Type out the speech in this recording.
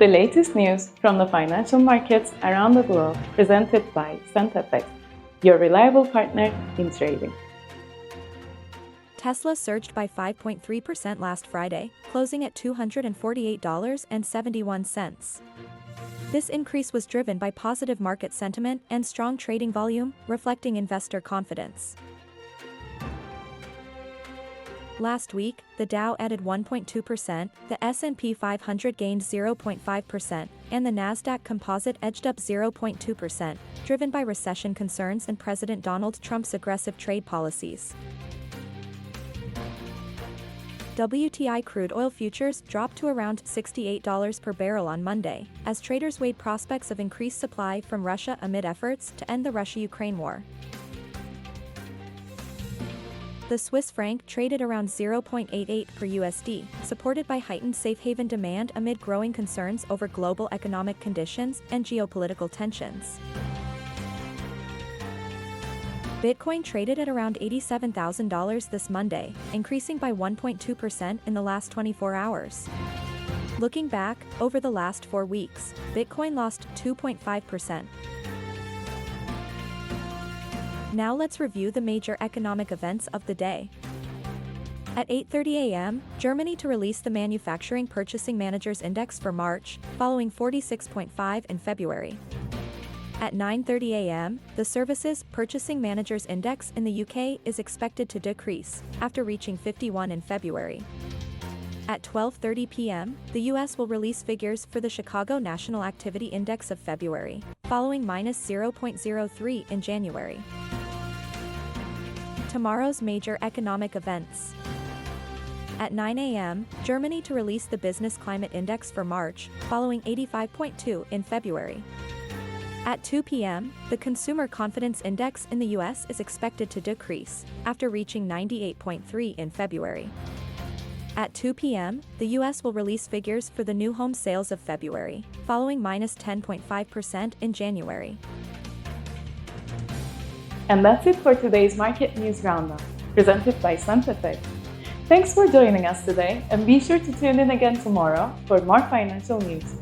The latest news from the financial markets around the globe presented by CentFX, your reliable partner in trading. Tesla surged by 5.3% last Friday, closing at $248.71. This increase was driven by positive market sentiment and strong trading volume, reflecting investor confidence. Last week, the Dow added 1.2%, the S&P 500 gained 0.5%, and the Nasdaq Composite edged up 0.2%, driven by recession concerns and President Donald Trump's aggressive trade policies. WTI crude oil futures dropped to around $68 per barrel on Monday, as traders weighed prospects of increased supply from Russia amid efforts to end the Russia-Ukraine war. The Swiss franc traded around 0.88 per USD, supported by heightened safe haven demand amid growing concerns over global economic conditions and geopolitical tensions. Bitcoin traded at around $87,000 this Monday, increasing by 1.2% in the last 24 hours. Looking back, over the last 4 weeks, Bitcoin lost 2.5%. Now let's review the major economic events of the day. At 8:30 a.m., Germany to release the Manufacturing Purchasing Managers' Index for March, following 46.5 in February. At 9:30 a.m., the Services Purchasing Managers' Index in the UK is expected to decrease, after reaching 51 in February. At 12:30 p.m., the US will release figures for the Chicago National Activity Index of February, following -0.03 in January. Tomorrow's major economic events. At 9 a.m., Germany to release the Business Climate Index for March, following 85.2 in February. At 2 p.m., the Consumer Confidence Index in the US is expected to decrease, after reaching 98.3 in February. At 2 p.m., the US will release figures for the new home sales of February, following -10.5% in January. And that's it for today's Market News Roundup, presented by CentFX. Thanks for joining us today, and be sure to tune in again tomorrow for more financial news.